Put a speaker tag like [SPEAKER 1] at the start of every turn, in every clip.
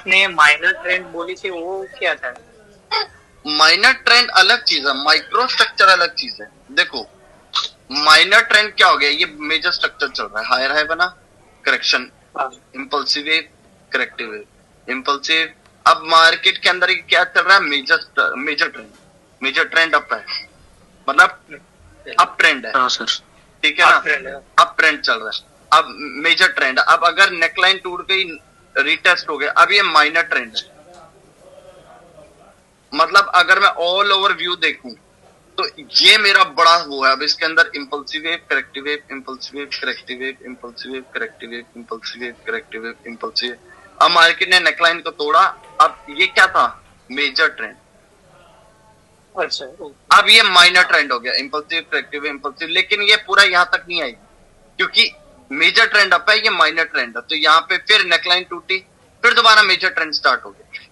[SPEAKER 1] आपने minor trend बोली थी वो क्या था?
[SPEAKER 2] माइनर ट्रेंड अलग चीज है, माइक्रो स्ट्रक्चर अलग चीज है। देखो माइनर ट्रेंड क्या हो गया, ये मेजर स्ट्रक्चर चल रहा है, हायर हाई बना, correction, impulsive wave, corrective wave, impulsive. अब मार्केट के अंदर क्या चल रहा है, major trend, major trend up है, मतलब अप ट्रेंड है।
[SPEAKER 3] हाँ सर,
[SPEAKER 2] ठीक है ना, अप ट्रेंड चल रहा है। अब मेजर ट्रेंड, अब अगर नेकलाइन टूट गई, रीटेस्ट हो गया, अब ये माइनर ट्रेंड है। मतलब अगर मैं ऑल ओवर व्यू देखूं तो ये मेरा बड़ा वो है। अब इसके अंदर impulsive wave, corrective wave, impulsive wave, corrective wave, impulsive wave, corrective wave, impulsive wave, corrective wave, impulsive. अब मार्केट ने नेकलाइन को तोड़ा, अब ये क्या था, मेजर ट्रेंड।
[SPEAKER 1] अच्छा,
[SPEAKER 2] अब ये माइनर ट्रेंड हो गया, इंपल्सिव, करेक्टिव, इंपल्सिव। लेकिन ये पूरा यहां तक नहीं आएगी क्योंकि मेजर ट्रेंड अप है, ये माइनर ट्रेंड है। तो यहाँ पे फिर नेकलाइन टूटी, फिर दोबारा मेजर ट्रेंड स्टार्ट हो गया।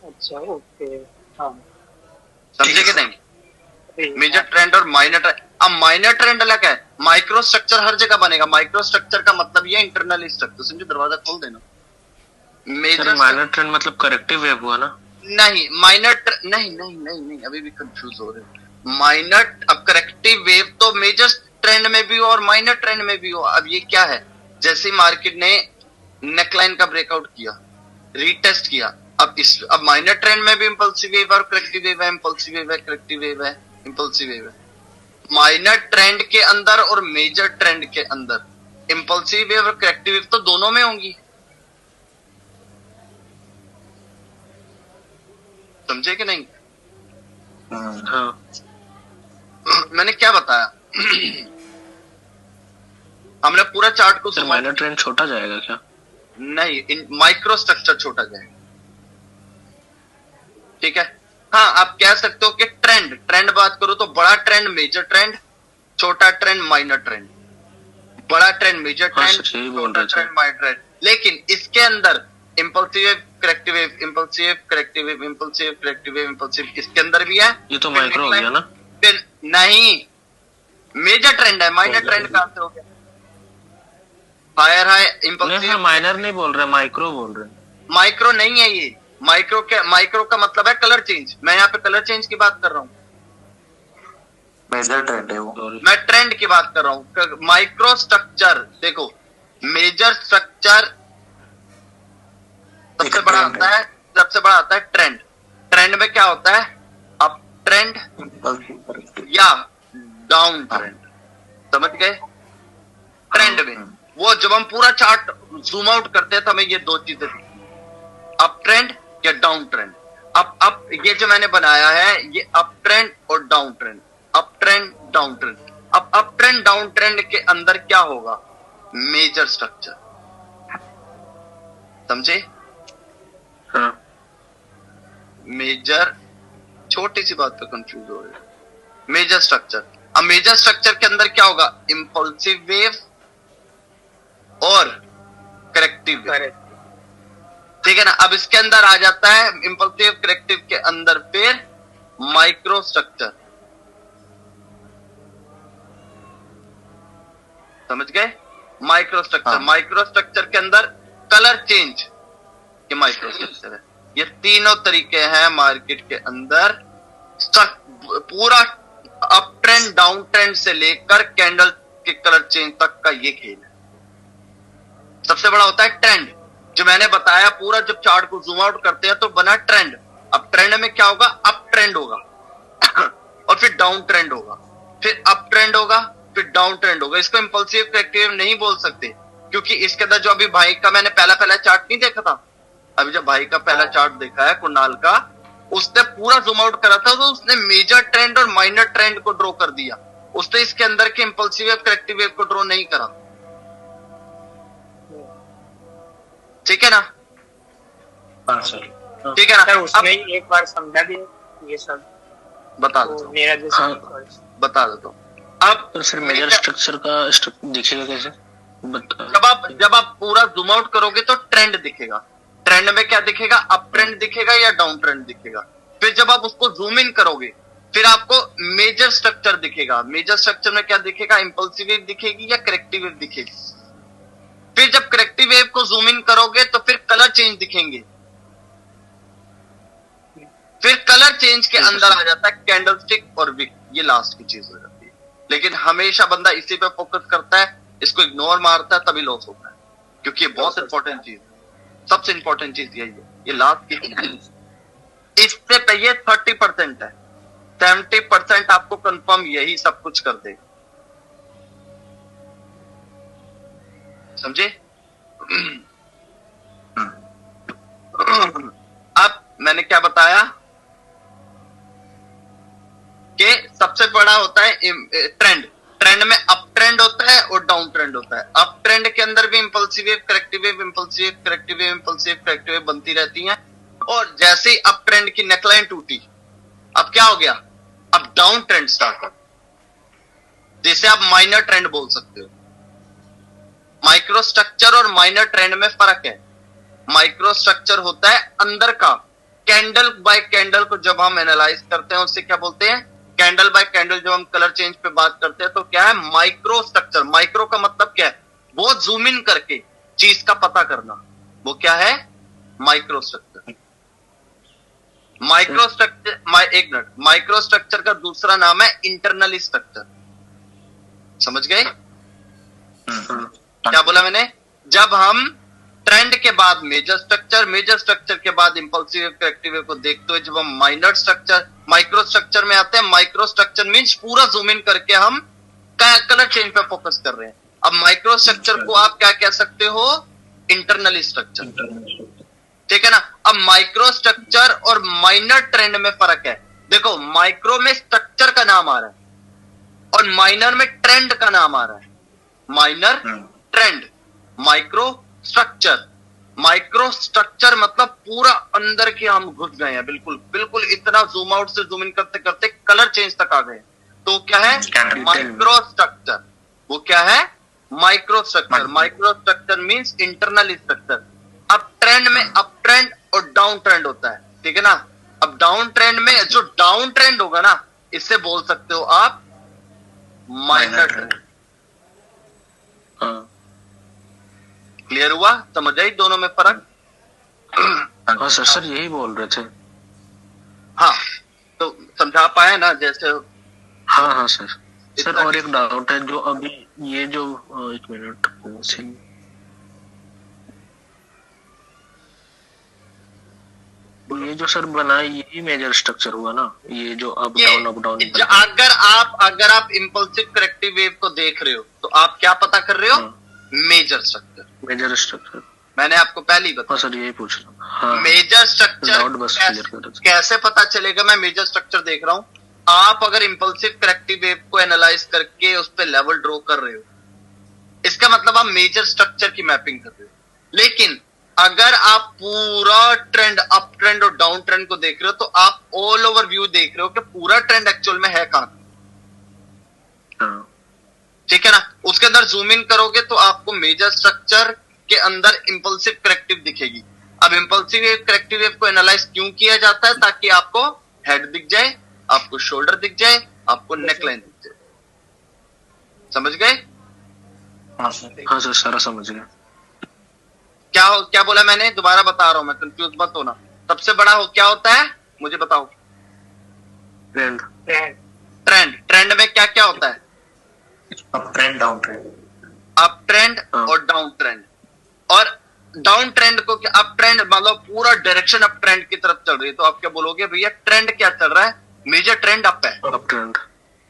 [SPEAKER 1] अच्छा, ओके, हाँ,
[SPEAKER 2] समझे कि नहीं? मेजर ट्रेंड और माइनर ट्रेंड। अब माइनर ट्रेंड अलग है, माइक्रो स्ट्रक्चर हर जगह बनेगा। माइक्रो स्ट्रक्चर का मतलब ये इंटरनल स्ट्रक्चर, समझे, दरवाजा खोल देना।
[SPEAKER 3] मेजर माइनर ट्रेंड मतलब करेक्टिव वेव हुआ ना?
[SPEAKER 2] नहीं, माइनर नहीं नहीं नहीं नहीं, अभी भी कंफ्यूज हो रहे हो। माइनर, अब करेक्टिव वेव तो मेजर ट्रेंड में भी हो और माइनर ट्रेंड में भी हो। अब ये क्या है, जैसे मार्केट ने नेकलाइन का ब्रेकआउट किया, रीटेस्ट किया, अब माइनर ट्रेंड में भी इंपल्सिव वेव और करेक्टिव वेव है, इंपल्सिव वेव है, करेक्टिव वेव है, इंपल्सिव वेव है। माइनर ट्रेंड के अंदर और मेजर ट्रेंड के अंदर इंपल्सिव वेव और करेक्टिव वेव तो दोनों में होंगी। समझे कि नहीं?
[SPEAKER 3] हाँ।
[SPEAKER 2] मैंने क्या बताया? हमने पूरा चार्ट को
[SPEAKER 3] सर माइनर ट्रेंड छोटा जाएगा क्या?
[SPEAKER 2] नहीं, माइक्रो स्ट्रक्चर छोटा जाएगा। ठीक है, हाँ, आप कह सकते हो कि ट्रेंड बात करो तो बड़ा ट्रेंड मेजर ट्रेंड, छोटा ट्रेंड माइनर ट्रेंड। बड़ा ट्रेंड मेजर ट्रेंड, छोटा ट्रेंड माइनर ट्रेंड। लेकिन इसके अंदर impulsive, corrective wave, impulsive, corrective wave, impulsive, corrective wave, impulsive, इसके अंदर भी है।
[SPEAKER 3] ये तो माइक्रो हो गया ना?
[SPEAKER 2] फिर नहीं, मेजर ट्रेंड है, माइनर ट्रेंड कहां से हो गया? Higher high impulsive.
[SPEAKER 3] माइनर नहीं बोल रहे, माइक्रो बोल रहे।
[SPEAKER 2] माइक्रो नहीं है ये। माइक्रो का मतलब है कलर चेंज। मैं यहाँ पे कलर चेंज की बात कर रहा हूँ।
[SPEAKER 4] मेजर ट्रेंड है वो।
[SPEAKER 2] मैं ट्रेंड की बात कर रहा हूँ। माइक्रो स्ट्रक्चर देखो, मेजर स्ट्रक्चर सबसे बड़ा आता है ट्रेंड। ट्रेंड में क्या होता है, अप ट्रेंड या डाउन ट्रेंड। समझ गए? ट्रेंड में वो जब हम पूरा चार्ट जूम आउट करते हैं तो हमें ये दो चीजें दिखती हैं, अप ट्रेंड या डाउन ट्रेंड। अब ये जो मैंने बनाया है ये अप ट्रेंड और down trend, up trend down trend. अब अप ट्रेंड डाउन ट्रेंड के अंदर क्या होगा, मेजर स्ट्रक्चर। समझे?
[SPEAKER 3] हाँ।
[SPEAKER 2] मेजर, छोटी सी बात पे कंफ्यूज हो रहे हैं। मेजर स्ट्रक्चर, अब मेजर स्ट्रक्चर के अंदर क्या होगा, इंपल्सिव वेव और करेक्टिव वेव। ठीक है ना? अब इसके अंदर आ जाता है इंपल्सिव करेक्टिव के अंदर फिर माइक्रो स्ट्रक्चर। समझ गए? Micro structure. माइक्रो स्ट्रक्चर के अंदर कलर चेंज के माइक्रो स्ट्रक्चर है। ये तीनों तरीके हैं मार्केट के अंदर पूरा अप ट्रेंड डाउन ट्रेंड से लेकर कैंडल के कलर चेंज तक का ये खेल है। सबसे बड़ा होता है ट्रेंड, जो मैंने बताया। पूरा जब चार्ट को जूम आउट करते हैं तो बना ट्रेंड। अब ट्रेंड में क्या होगा, अप ट्रेंड होगा और फिर डाउन ट्रेंड होगा, फिर अप ट्रेंड होगा, फिर डाउन ट्रेंड होगा। इसको इंपल्सिव करेक्टिव नहीं बोल सकते क्योंकि इसके अंदर जो अभी भाई का मैंने पहला चार्ट नहीं देखा था, अभी जब भाई का पहला चार्ट देखा है कुणाल का, उसने पूरा जूम आउट करा था तो उसने मेजर ट्रेंड और माइनर ट्रेंड को ड्रॉ कर दिया। उसने इसके अंदर के इंपल्सिव वेव करेक्टिव वेव को ड्रॉ नहीं करा। ठीक है ना?
[SPEAKER 4] हाँ सर।
[SPEAKER 2] ठीक है ना?
[SPEAKER 1] सर उसमें एक बार समझा दिया ये सब,
[SPEAKER 2] बता
[SPEAKER 1] तो
[SPEAKER 2] दो,
[SPEAKER 1] मेरा जो
[SPEAKER 2] बता देता हूँ। अब
[SPEAKER 3] तो फिर मेजर स्ट्रक्चर का दिखेगा कैसे?
[SPEAKER 2] जब आप पूरा जूम आउट करोगे तो ट्रेंड दिखेगा। ट्रेंड में क्या दिखेगा, अप ट्रेंड दिखेगा या डाउन ट्रेंड दिखेगा। फिर जब आप उसको जूम इन करोगे फिर आपको मेजर स्ट्रक्चर दिखेगा। मेजर स्ट्रक्चर में क्या दिखेगा, इंपल्सिव वेव दिखेगी या करेक्टिव वेव दिखेगी। फिर जब करेक्टिव वेव को जूम इन करोगे तो फिर कलर चेंज चेंज के अंदर आ जाता है कैंडलस्टिक और विक, ये लास्ट की चीज हो जाती है। लेकिन हमेशा बंदा इसी पे फोकस करता है, इसको इग्नोर मारता है, तभी लॉस होता है, क्योंकि ये बहुत इंपॉर्टेंट चीज है। सबसे इंपॉर्टेंट चीज यही है, ये लास्ट की चीज है। इससे पहले 30% है, 70% आपको कंफर्म यही सब कुछ कर देगा। समझे? अब मैंने क्या बताया कि सबसे बड़ा होता है ट्रेंड। ट्रेंड में अप ट्रेंड होता है और डाउन ट्रेंड होता है। अप ट्रेंड के अंदर भी impulsive wave, corrective wave, impulsive wave, corrective wave, impulsive wave, corrective wave बनती रहती हैं। और जैसे ही अप ट्रेंड की नेकलाइन टूटी, अब क्या हो गया? अब डाउन ट्रेंड स्टार्ट हो, जिसे आप माइनर ट्रेंड बोल सकते हो। माइक्रो स्ट्रक्चर और माइनर ट्रेंड में फर्क है। माइक्रो स्ट्रक्चर होता है अंदर का, कैंडल बाय कैंडल को जब हम एनालाइज करते हैं उससे क्या बोलते हैं? Candle bye candle. जब हम कलर चेंज पे बात करते हैं तो क्या है? Micro structure. माइक्रो का मतलब क्या है? बहुत जूम इन करके चीज का पता करना, वो क्या है? Micro structure. माइक्रो स्ट्रक्चर, एक मिनट, माइक्रो स्ट्रक्चर का दूसरा नाम है इंटरनल स्ट्रक्चर। समझ गए क्या बोला मैंने? जब हम ट्रेंड के बाद मेजर स्ट्रक्चर, मेजर स्ट्रक्चर के बाद इंपल्सिव करेक्टिव को देखते हुए जब हम माइनर स्ट्रक्चर, माइक्रो स्ट्रक्चर में आते हैं। माइक्रो स्ट्रक्चर मींस पूरा जूम इन करके हम कलर चेंज पे फोकस कर रहे हैं। अब माइक्रो स्ट्रक्चर को आप क्या कह सकते हो? Internal structure. ठीक है ना? अब माइक्रो स्ट्रक्चर और माइनर ट्रेंड में फर्क है। देखो, माइक्रो में स्ट्रक्चर का नाम आ रहा है और माइनर में ट्रेंड का नाम आ रहा है। Minor trend, micro structure. Micro structure मतलब पूरा अंदर के हम घुस गए हैं, बिल्कुल बिल्कुल इतना जूम आउट से जूम इन करते करते कलर चेंज तक आ गए। तो क्या है? Micro structure. वो क्या है? Micro structure. Micro structure means internal structure. अब ट्रेंड में अप ट्रेंड और डाउन ट्रेंड होता है, ठीक है ना? अब डाउन ट्रेंड में जो डाउन ट्रेंड होगा ना, इससे बोल सकते हो आप माइनर ट्रेंड। क्लियर हुआ? समझ आई दोनों में फर्क?
[SPEAKER 3] हाँ सर यही बोल रहे थे।
[SPEAKER 2] हाँ, तो समझा पाए ना? जैसे
[SPEAKER 3] हाँ हाँ सर और एक डाउट है, जो अभी ये जो एक मिनट, ये जो सर बना है यही मेजर स्ट्रक्चर हुआ ना? ये जो अप डाउन
[SPEAKER 2] अगर आप इंपल्सिव करेक्टिव वेव को देख रहे हो तो आप क्या पता कर रहे हो? Major structure. मैंने आपको पहले ही बताया।
[SPEAKER 3] सर यही पूछ रहा हूँ। हाँ,
[SPEAKER 2] मेजर स्ट्रक्चर कैसे पता चलेगा मैं मेजर स्ट्रक्चर देख रहा हूं? आप अगर इंपल्सिव करेक्टिव वेव को एनालाइज करके उस पर लेवल ड्रॉ कर रहे हो, इसका मतलब आप मेजर स्ट्रक्चर की मैपिंग कर रहे हो। लेकिन अगर आप पूरा ट्रेंड, अप ट्रेंड और डाउन ट्रेंड को देख रहे हो, तो आप ऑल ओवर व्यू देख रहे हो कि पूरा ट्रेंड एक्चुअल में है कहां। ठीक है ना? उसके अंदर जूम इन करोगे तो आपको मेजर स्ट्रक्चर के अंदर इंपल्सिव करेक्टिव दिखेगी। अब इंपल्सिव करेक्टिव वेव को एनालाइज क्यों किया जाता है? ताकि आपको हेड दिख जाए, आपको शोल्डर दिख जाए, आपको नेकलाइन दिख जाए। समझ गए?
[SPEAKER 3] हाँ सर सारा समझ गया।
[SPEAKER 2] क्या बोला मैंने? दोबारा बता रहा हूं मैं, कंफ्यूज मत होना। सबसे बड़ा क्या होता है मुझे बताओ? ट्रेंड में क्या क्या होता है?
[SPEAKER 4] Up trend, down trend.
[SPEAKER 2] Up trend और डाउन ट्रेंड। और डाउन ट्रेंड को क्या? अप ट्रेंड मतलब पूरा डायरेक्शन अप ट्रेंड की तरफ चल रही है, तो आप क्या बोलोगे? भैया ट्रेंड क्या चल रहा है? मेजर ट्रेंड अप है,
[SPEAKER 3] अप ट्रेंड।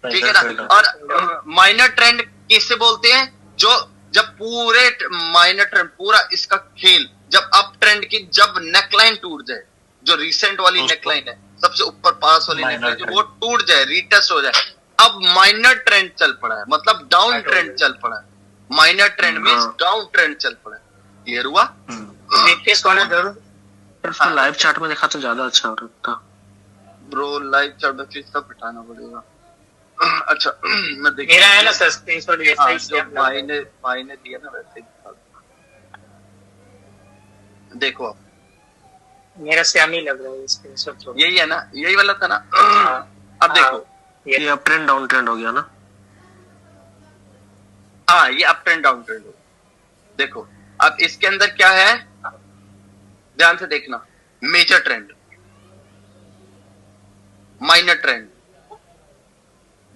[SPEAKER 2] ठीक है ना? और माइनर ट्रेंड किससे बोलते हैं? जो जब पूरे माइनर ट्रेंड, पूरा इसका खेल, जब अप ट्रेंड की जब नेकलाइन टूट जाए, जो रिसेंट वाली नेकलाइन है, सबसे ऊपर पास वाली नेकलाइन, जो वो टूट जाए, रीटेस्ट हो जाए, अब माइनर ट्रेंड चल पड़ा है, मतलब डाउन ट्रेंड चल पड़ा है। Minor trend means down trend चल पड़ा है। क्लियर हुआ?
[SPEAKER 3] जरूर। लाइव चार्ट में देखा तो ज्यादा अच्छा हो रहा था
[SPEAKER 2] ब्रो। लाइव चार्ट में फिर सब बिठाना पड़ेगा। अच्छा, मैं देख
[SPEAKER 1] मेरा है ना सर स्क्रीनशॉट वैसा ही
[SPEAKER 2] जो भाई ने दिया ना वैसे ही देखो। आप
[SPEAKER 1] मेरा सेम ही लग रहा है स्क्रीनशॉट।
[SPEAKER 2] यही है ना? यही वाला था ना? अब देखो,
[SPEAKER 3] ये अप ट्रेंड डाउन ट्रेंड हो गया ना?
[SPEAKER 2] हाँ, ये अप ट्रेंड डाउन ट्रेंड हो। देखो अब इसके अंदर क्या है, ध्यान से देखना। Major trend, minor trend,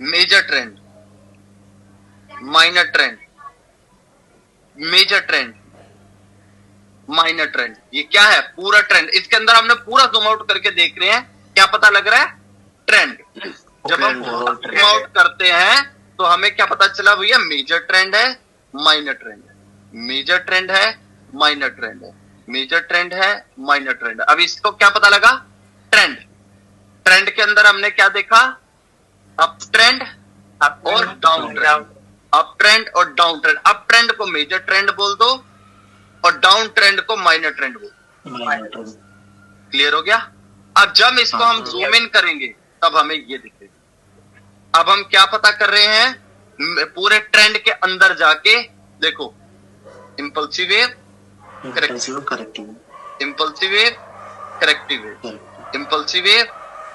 [SPEAKER 2] major trend, minor trend, major trend, minor trend. ये क्या है? पूरा ट्रेंड। इसके अंदर हमने पूरा जूम आउट करके देख रहे हैं, क्या पता लग रहा है? ट्रेंड। जब हम जूम आउट करते हैं तो हमें क्या पता चला भैया? मेजर ट्रेंड है, माइनर ट्रेंड है, मेजर ट्रेंड है, माइनर ट्रेंड है, मेजर ट्रेंड है, माइनर ट्रेंड है। अब इसको क्या पता लगा? ट्रेंड। ट्रेंड के अंदर हमने क्या देखा? अप ट्रेंड और डाउन ट्रेंड, अप ट्रेंड और डाउन ट्रेंड। अप ट्रेंड को मेजर ट्रेंड बोल दो और डाउन ट्रेंड को माइनर ट्रेंड बोल दो। क्लियर हो गया? अब जब इसको हम जूम इन करेंगे तब हमें ये दिखेगा। अब हम क्या पता कर रहे हैं? पूरे ट्रेंड के अंदर जाके देखो, impulsive wave,
[SPEAKER 4] corrective,
[SPEAKER 2] impulsive wave, corrective wave, impulsive wave,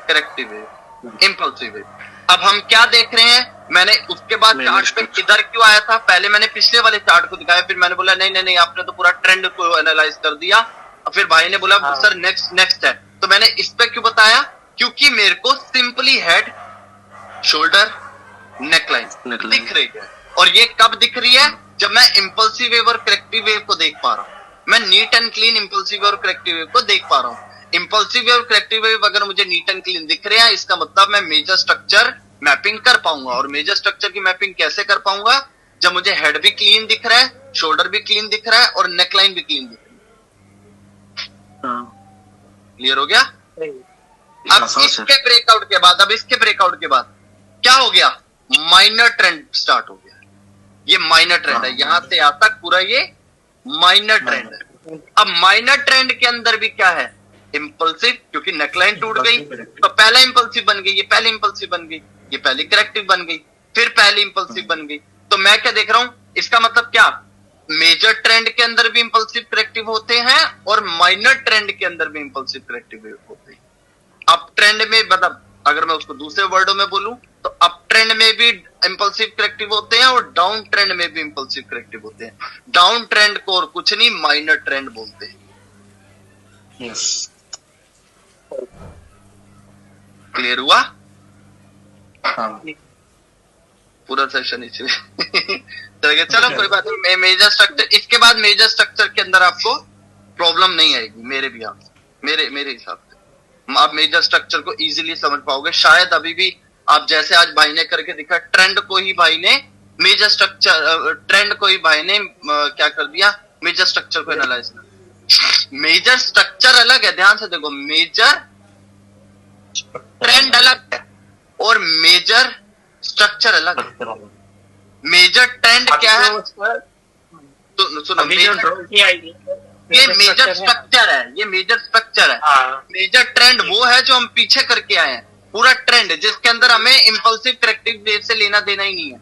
[SPEAKER 2] corrective wave, impulsive wave. अब हम क्या देख रहे हैं? मैंने उसके बाद चार्ट पे किधर क्यों आया था? पहले मैंने पिछले वाले चार्ट को दिखाया, फिर मैंने बोला नहीं नहीं नहीं, आपने तो पूरा ट्रेंड को एनालाइज कर दिया। और फिर भाई ने बोला सर नेक्स्ट है, तो मैंने इस पे क्यों बताया? क्योंकि मेरे को सिंपली हेड, शोल्डर, नेकलाइन दिख रही है। और ये कब दिख रही है? जब मैं इंपल्सिव वेव और करेक्टिव वेव को देख पा रहा हूं। मैं नीट एंड क्लीन इंपल्सिव और करेक्टिव वेव को देख पा रहा हूं। इंपल्सिव वेव और करेक्टिव वेव अगर मुझे नीट एंड क्लीन दिख रहे हैं, इसका मतलब मैं मेजर स्ट्रक्चर मैपिंग कर पाऊंगा। और मेजर स्ट्रक्चर की मैपिंग कैसे कर पाऊंगा? जब मुझे हेड भी क्लीन दिख रहा है, शोल्डर भी क्लीन दिख रहा है और नेकलाइन भी क्लीन दिख रही है। क्लियर हो गया? अब इसके ब्रेकआउट के बाद, अब इसके ब्रेकआउट के बाद क्या हो गया? माइनर ट्रेंड स्टार्ट हो गया। ये माइनर ट्रेंड है, यहां से यहां तक पूरा ये माइनर ट्रेंड है। अब माइनर ट्रेंड के अंदर भी क्या है? इंपल्सिव, क्योंकि नेकलाइन टूट गई तो पहला इंपल्सिव बन गई, ये पहली इंपल्सिव बन गई, ये पहली करेक्टिव बन गई, फिर पहली इंपल्सिव बन गई। तो मैं क्या देख रहा हूं? इसका मतलब क्या? मेजर ट्रेंड के अंदर भी इंपल्सिव करेक्टिव होते हैं और माइनर ट्रेंड के अंदर भी इंपल्सिव करेक्टिव होते हैं। अप ट्रेंड में, मतलब अगर मैं उसको दूसरे वर्डों में बोलूं तो अप ट्रेंड में भी इंपल्सिव करेक्टिव होते हैं और डाउन ट्रेंड में भी इंपल्सिव करेक्टिव होते हैं। डाउन ट्रेंड को और कुछ नहीं, माइनर ट्रेंड बोलते हैं।
[SPEAKER 4] यस,
[SPEAKER 2] क्लियर हुआ?
[SPEAKER 4] हाँ,
[SPEAKER 2] पूरा सेशन इसलिए चलो कोई बात नहीं। मेजर स्ट्रक्चर, इसके बाद मेजर स्ट्रक्चर के अंदर आपको प्रॉब्लम नहीं आएगी मेरे भी आप मेरे हिसाब से। आप मेजर स्ट्रक्चर को इजीली समझ पाओगे। शायद अभी भी आप जैसे आज भाई ने करके दिखा, ट्रेंड को ही भाई ने मेजर स्ट्रक्चर, ट्रेंड को ही भाई ने क्या कर दिया? मेजर स्ट्रक्चर को एनालाइज कर। मेजर स्ट्रक्चर अलग है, ध्यान से देखो। मेजर ट्रेंड अलग है और मेजर स्ट्रक्चर अलग है। मेजर ट्रेंड क्या है? तो सुनो, ये मेजर स्ट्रक्चर है, ये मेजर स्ट्रक्चर है। मेजर ट्रेंड वो है जो हम पीछे करके आए हैं, पूरा ट्रेंड जिसके अंदर हमें इंपल्सिव करेक्टिव वेव से लेना देना ही नहीं है।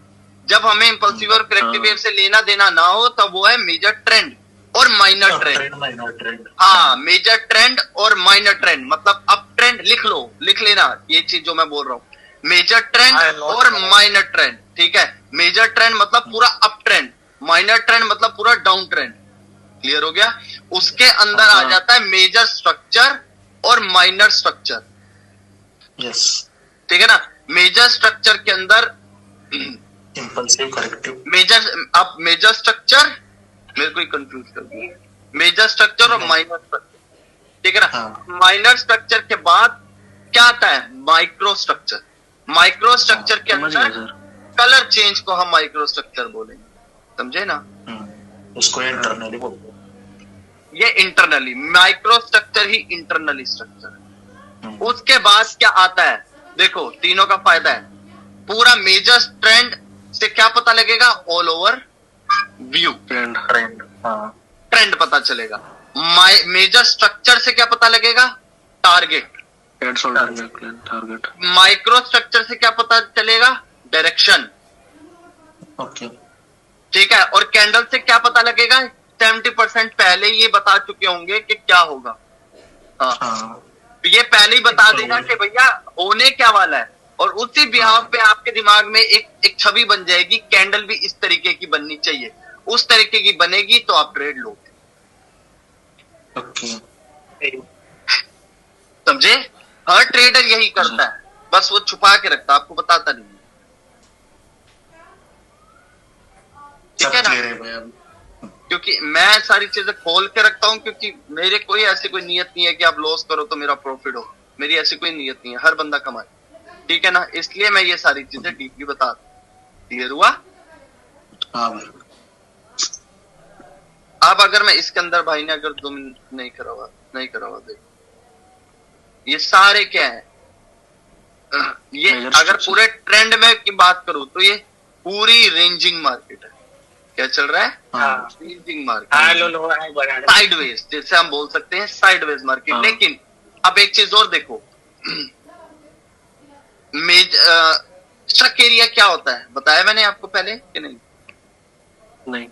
[SPEAKER 2] जब हमें इंपल्सिव और करेक्टिव वेव से लेना देना ना हो तब वो है मेजर ट्रेंड और माइनर ट्रेंड। हाँ, मेजर ट्रेंड और माइनर ट्रेंड, मतलब अप ट्रेंड लिख लो, लिख लेना ये चीज जो मैं बोल रहा हूँ। मेजर ट्रेंड और माइनर ट्रेंड, ठीक है? मेजर ट्रेंड मतलब पूरा अप ट्रेंड, माइनर ट्रेंड मतलब पूरा डाउन ट्रेंड। क्लियर हो गया? उसके अंदर आ जाता है मेजर स्ट्रक्चर और माइनर स्ट्रक्चर।
[SPEAKER 4] यस,
[SPEAKER 2] ठीक है ना? मेजर स्ट्रक्चर के अंदर
[SPEAKER 4] इंपल्सिव करेक्टिव,
[SPEAKER 2] अब मेजर स्ट्रक्चर मेरे को कंफ्यूज कर दिया। मेजर स्ट्रक्चर और माइनर स्ट्रक्चर, ठीक है ना? माइनर स्ट्रक्चर के बाद क्या आता है? Micro structure. माइक्रो स्ट्रक्चर के अंदर कलर चेंज को हम माइक्रो स्ट्रक्चर बोलेंगे, समझे ना?
[SPEAKER 4] उसको इंटरनली बोलते हैं।
[SPEAKER 2] ये इंटरनली, माइक्रो स्ट्रक्चर ही इंटरनली स्ट्रक्चर है। उसके बाद क्या आता है? देखो, तीनों का फायदा है। पूरा मेजर ट्रेंड से क्या पता लगेगा? ऑल ओवर व्यू ट्रेंड पता चलेगा। मेजर स्ट्रक्चर से क्या पता लगेगा? टारगेट।
[SPEAKER 3] टारगेट।
[SPEAKER 2] माइक्रो स्ट्रक्चर से क्या पता चलेगा? डायरेक्शन।
[SPEAKER 4] ओके,
[SPEAKER 2] ठीक है? और कैंडल से क्या पता लगेगा? 70% पहले ये बता चुके होंगे कि क्या होगा। हाँ, तो ये पहले ही बता देगा कि भैया होने क्या वाला है। और उसी बिहाव पे आपके दिमाग में एक छवि बन जाएगी, कैंडल भी इस तरीके की बननी चाहिए। उस तरीके की बनेगी तो आप ट्रेड लोगे।
[SPEAKER 4] ओके,
[SPEAKER 2] समझे? हर ट्रेडर यही करता है। बस वो छुपा के रखता, आपको बताता नहीं। ठीक
[SPEAKER 4] सब
[SPEAKER 2] है ना,
[SPEAKER 4] क्लियर है भाई अब।
[SPEAKER 2] क्योंकि मैं सारी चीजें खोल के रखता हूँ, क्योंकि मेरे कोई ऐसी कोई नियत नहीं है कि आप लॉस करो तो मेरा प्रॉफिट हो, मेरी ऐसी कोई नियत नहीं है, हर बंदा कमाए। ठीक है ना, इसलिए मैं ये सारी चीजें डीपली बता रहा हूं। क्लियर हुआ?
[SPEAKER 4] हाँ भाई।
[SPEAKER 2] अब अगर मैं इसके अंदर भाई ने अगर जुम नहीं करा हुआ देखो ये सारे क्या है, ये
[SPEAKER 3] Major
[SPEAKER 2] अगर
[SPEAKER 3] structure.
[SPEAKER 2] पूरे ट्रेंड में की बात करूं तो ये पूरी रेंजिंग मार्केट है। क्या चल रहा है?
[SPEAKER 1] हाँ
[SPEAKER 2] रेंजिंग
[SPEAKER 1] हाँ
[SPEAKER 2] मार्केट,
[SPEAKER 1] लो लो है बना
[SPEAKER 2] साइडवेज, जैसे हम बोल सकते हैं साइडवेज मार्केट।
[SPEAKER 3] हाँ।
[SPEAKER 2] लेकिन अब एक चीज और देखो, स्टक एरिया क्या होता है बताया मैंने आपको पहले कि नहीं?
[SPEAKER 3] नहीं।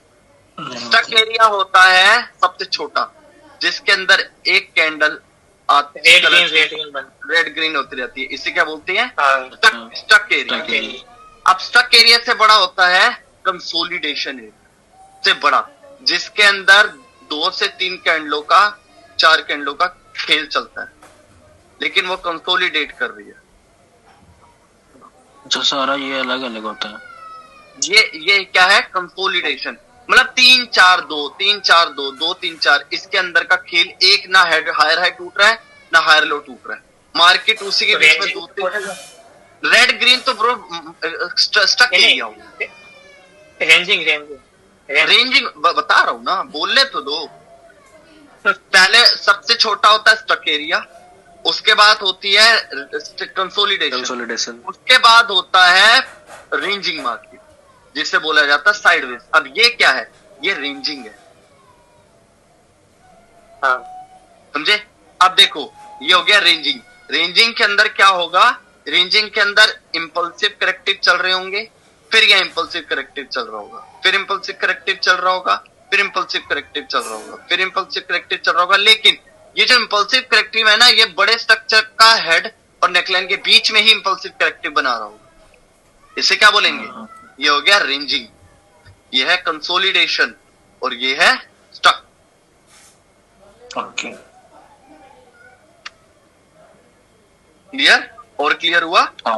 [SPEAKER 2] स्टक एरिया होता है सबसे छोटा, जिसके अंदर एक कैंडल रेड ग्रीन होती रहती है, इसे क्या बोलते हैं?
[SPEAKER 1] हाँ
[SPEAKER 2] स्टक एरिया।
[SPEAKER 3] Stuck area.
[SPEAKER 2] अब स्टक एरिया से बड़ा होता है कंसोलिडेशन एरिया से बड़ा, जिसके अंदर 2 से 3 कैंडलों का 4 कैंडलों का खेल चलता है, लेकिन वो कंसोलिडेट कर रही है।
[SPEAKER 3] जो सारा ये अलग अलग होता है।
[SPEAKER 2] ये क्या है? कंसोलिडेशन, मतलब 3-4-2 3-4-2 2-3-4, इसके अंदर का खेल, एक ना हायर हाई टूट रहा है ना हायर लो टूट रहा है, मार्केट उसी के बीच में 2-3। रेड ग्रीन तो ब्रो स्टक एरिया होगा।
[SPEAKER 1] रेंजिंग
[SPEAKER 2] रेंजिंग बता रहा हूं ना, बोलने तो दो। पहले सबसे छोटा होता है स्टक एरिया, उसके बाद होती है कंसोलिडेशन,
[SPEAKER 3] कंसोलिडेशन।
[SPEAKER 2] उसके बाद होता है रेंजिंग मार्केट, जिसे बोला जाता है साइडवेज। अब ये क्या है? ये रेंजिंग है,
[SPEAKER 1] हाँ
[SPEAKER 2] समझे? अब देखो ये हो गया रेंजिंग। रेंजिंग के अंदर क्या होगा? रेंजिंग के अंदर इंपल्सिव करेक्टिव चल रहे होंगे, फिर यह इंपल्सिव करेक्टिव चल रहा होगा, फिर इंपल्सिव करेक्टिव चल रहा होगा, फिर इंपल्सिव करेक्टिव चल रहा होगा, फिर इंपल्सिव करेक्टिव चल रहा होगा। लेकिन ये जो इंपल्सिव करेक्टिव है ना, ये बड़े स्ट्रक्चर का हेड और नेकलाइन के बीच में ही इंपल्सिव करेक्टिव बना रहा होगा। इसे क्या बोलेंगे? ये हो गया रेंजिंग, ये है कंसोलिडेशन, और ये है स्टक।
[SPEAKER 4] ओके।
[SPEAKER 2] क्लियर? और क्लियर हुआ?
[SPEAKER 4] हाँ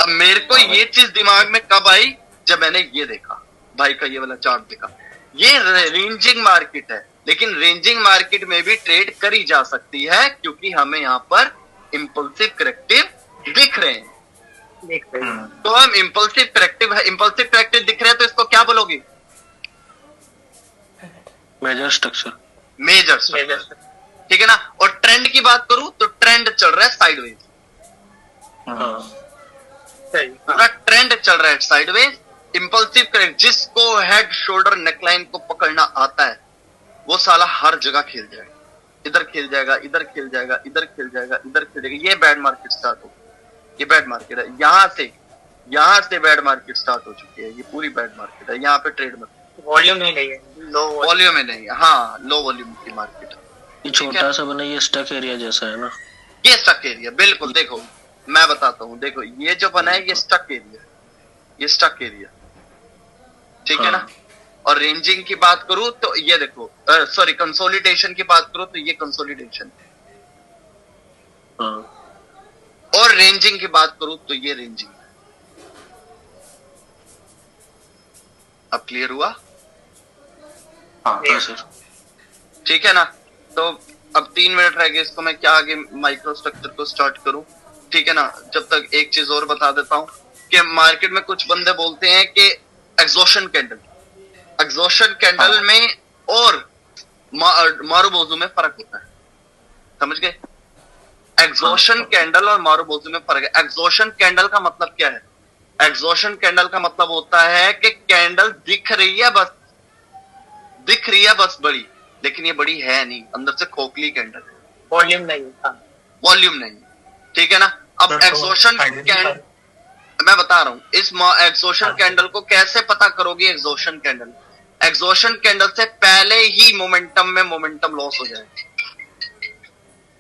[SPEAKER 2] अब मेरे को ये चीज दिमाग में कब आई? जब मैंने ये देखा, भाई का ये वाला चार्ट देखा। ये रेंजिंग मार्केट है, लेकिन रेंजिंग मार्केट में भी ट्रेड करी जा सकती है, क्योंकि हमें यहाँ पर इंपल्सिव करेक्टिव दिख रहे हैं।
[SPEAKER 1] देख रहे हैं।
[SPEAKER 2] तो हम इंपल्सिव करेक्टिव दिख रहे हैं, तो इसको क्या बोलोगे?
[SPEAKER 3] Major structure.
[SPEAKER 2] मेजर। ठीक है ना? और ट्रेंड की बात करूं तो ट्रेंड चल रहा है साइडवेज,
[SPEAKER 3] हाँ।
[SPEAKER 1] सही
[SPEAKER 2] पूरा ट्रेंड चल रहा है साइडवेज। इंपल्सिव करेक्ट, जिसको हेड शोल्डर नेकलाइन को पकड़ना आता है, वो साला हर जगह खेल जाएगा, इधर खेल जाएगा, इधर खेल जाएगा, इधर खेल जाएगा, इधर खेल जाएगा। ये बैड मार्केट स्टार्ट हो, ये बैड मार्केट है। यहां से बैड मार्केट स्टार्ट हो चुकी है, ये पूरी बैड मार्केट है। यहाँ पे ट्रेड में
[SPEAKER 1] वॉल्यूम नहीं है, लो
[SPEAKER 2] वॉल्यूम में नहीं है, हाँ लो वॉल्यूम की मार्केट है।
[SPEAKER 3] ये छोटा सा बना, ये स्टक एरिया जैसा है ना।
[SPEAKER 2] ये स्टक एरिया, बिल्कुल। देखो मैं बताता हूँ, देखो ये जो बना है ये स्टक एरिया, ये स्टक एरिया, ठीक है ना? और रेंजिंग की बात करूं तो ये देखो, सॉरी कंसोलिडेशन की बात करूं तो ये कंसोलिडेशन,
[SPEAKER 3] हाँ।
[SPEAKER 2] और रेंजिंग की बात करूं तो ये रेंजिंग। अब क्लियर हुआ?
[SPEAKER 3] हाँ सर।
[SPEAKER 2] ठीक है ना? तो अब 3 मिनट रह गए, इसको मैं क्या आगे माइक्रो स्ट्रक्चर को स्टार्ट करूं? ठीक है ना? जब तक एक चीज और बता देता हूं कि मार्केट में कुछ बंदे बोलते हैं कि एग्जॉशन कैंडल में और मारूबोजू में फर्क होता है, समझ गए? एग्जॉशन कैंडल और मारूबोजू में फर्क है। एग्जॉशन कैंडल का मतलब क्या है? एग्जॉशन कैंडल का मतलब होता है कि कैंडल दिख रही है बस बड़ी, लेकिन ये बड़ी है नहीं, अंदर से खोखली कैंडल है,
[SPEAKER 1] वॉल्यूम नहीं है।
[SPEAKER 2] वॉल्यूम नहीं, ठीक है ना? अब एग्जॉशन कैंडल मैं बता रहा हूं, इस एग्जॉशन कैंडल को कैसे पता करोगे? एग्जॉशन कैंडल से पहले ही मोमेंटम लॉस हो जाएगा।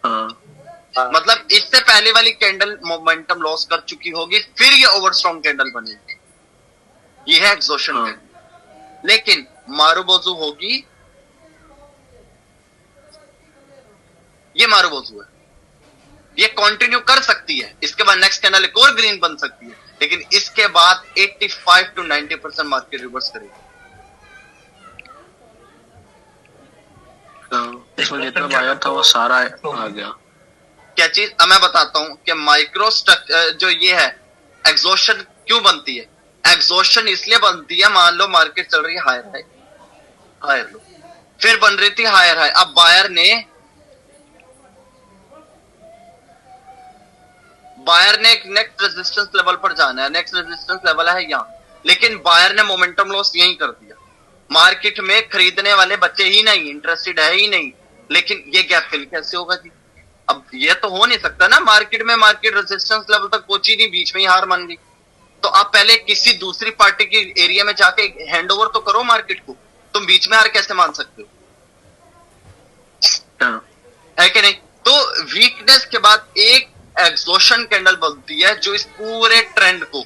[SPEAKER 3] हाँ।
[SPEAKER 2] मतलब इससे पहले वाली कैंडल मोमेंटम लॉस कर चुकी होगी, फिर ये ओवरस्ट्रॉन्ग कैंडल बनेगी, ये है एग्जॉशन कैंडल। लेकिन मारूबोजू होगी, ये मारूबोजू है, ये कंटिन्यू कर सकती है, इसके बाद नेक्स्ट कैंडल एक और ग्रीन बन सकती है, लेकिन इसके बाद 85 to 90% मार्केट रिवर्स करेगी।
[SPEAKER 3] इसमें जितना बायर था वो सारा आ गया।
[SPEAKER 2] क्या चीज? अब मैं बताता हूं कि माइक्रो स्ट्रक्चर जो ये है, एग्जॉशन क्यों बनती है? एग्जॉशन इसलिए बनती है, मान लो मार्केट चल रही है हायर हाई, हायर लो, फिर बन रही थी हायर हाई, अब बायर ने एक नेक्स्ट रेजिस्टेंस लेवल पर जाना है, नेक्स्ट रेजिस्टेंस लेवल है यहां, लेकिन बायर ने मोमेंटम लॉस यहीं कर दिया। मार्केट में खरीदने वाले बच्चे ही नहीं, इंटरेस्टेड है ही नहीं, लेकिन ये गैप फिल कैसे होगा जी? अब ये तो हो नहीं सकता ना, मार्केट में मार्केट रेजिस्टेंस लेवल तक पहुंची नहीं, बीच में ही हार मान गई। तो आप पहले किसी दूसरी पार्टी के एरिया में जाके हैंड ओवर तो करो मार्केट को, तुम बीच में हार कैसे मान सकते हो? है कि नहीं? तो वीकनेस के बाद एक एग्जॉशन कैंडल बनती है जो इस पूरे ट्रेंड को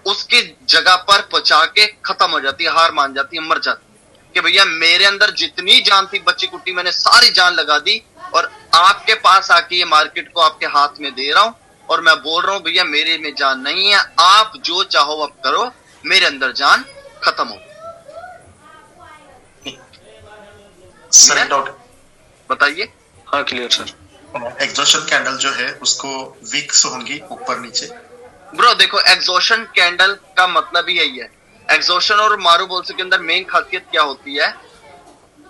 [SPEAKER 2] उसकी जगह पर पहुंचा के खत्म हो जाती है, हार मान जाती है, मर जाती है कि भैया मेरे अंदर जितनी जान थी बच्ची कुट्टी मैंने सारी जान लगा दी और आपके पास आके ये मार्केट को आपके हाथ में दे रहा हूं और मैं बोल रहा हूं भैया मेरे में जान नहीं है, आप जो चाहो अब करो, मेरे अंदर जान खत्म हो।
[SPEAKER 5] सर एक डाउट
[SPEAKER 2] बताइए।
[SPEAKER 3] हाँ क्लियर सर।
[SPEAKER 5] एग्जॉशन कैंडल जो है उसको वीक्स होंगी ऊपर नीचे।
[SPEAKER 2] ब्रो देखो, एग्जॉशन कैंडल का मतलब ही यही है। एग्जॉशन और मारूबोल्स के अंदर मेन खासियत क्या होती है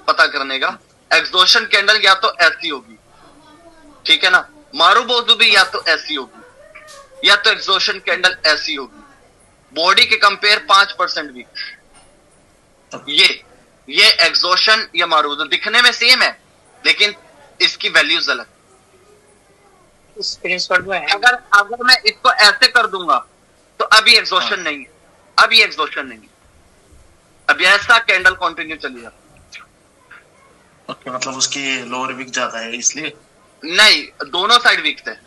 [SPEAKER 2] पता करने का? एग्जॉशन कैंडल या तो ऐसी होगी, ठीक है ना, मारूबोल्स भी या तो ऐसी होगी, या तो एग्जॉशन कैंडल ऐसी होगी। बॉडी के कंपेयर 5% वीक। ये एग्जॉशन या मारूबोल्स दिखने में सेम है, लेकिन इसकी वैल्यूज अलग।
[SPEAKER 1] स्क्रीनशॉट में है।
[SPEAKER 2] अगर मैं इसको ऐसे कर दूंगा तो अभी एग्जॉशन नहीं है, अभी एग्जॉशन नहीं है, अभी ऐसा कैंडल कंटिन्यू चली जाती है।
[SPEAKER 5] ओके, मतलब उसकी लोअर वीक ज्यादा है इसलिए?
[SPEAKER 2] नहीं, दोनों साइड वीक है,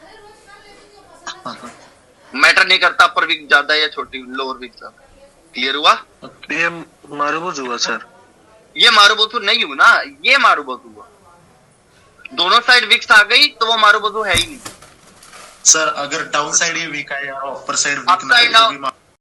[SPEAKER 2] मैटर नहीं करता अपर वीक ज्यादा है या छोटी लोअर वीक ज्यादा है। क्लियर हुआ?
[SPEAKER 3] ये मारूबोज हुआ सर।
[SPEAKER 2] ये मारूबोतु नहीं हुआ ना, ये मारूबोतु हुआ। दोनों साइड वीक्स आ गई तो वो मारूबोतु है ही नहीं।
[SPEAKER 5] सर अगर डाउन साइड ही वीक है या अपर साइड वीक
[SPEAKER 2] अपसाइड
[SPEAKER 5] ना है तो भी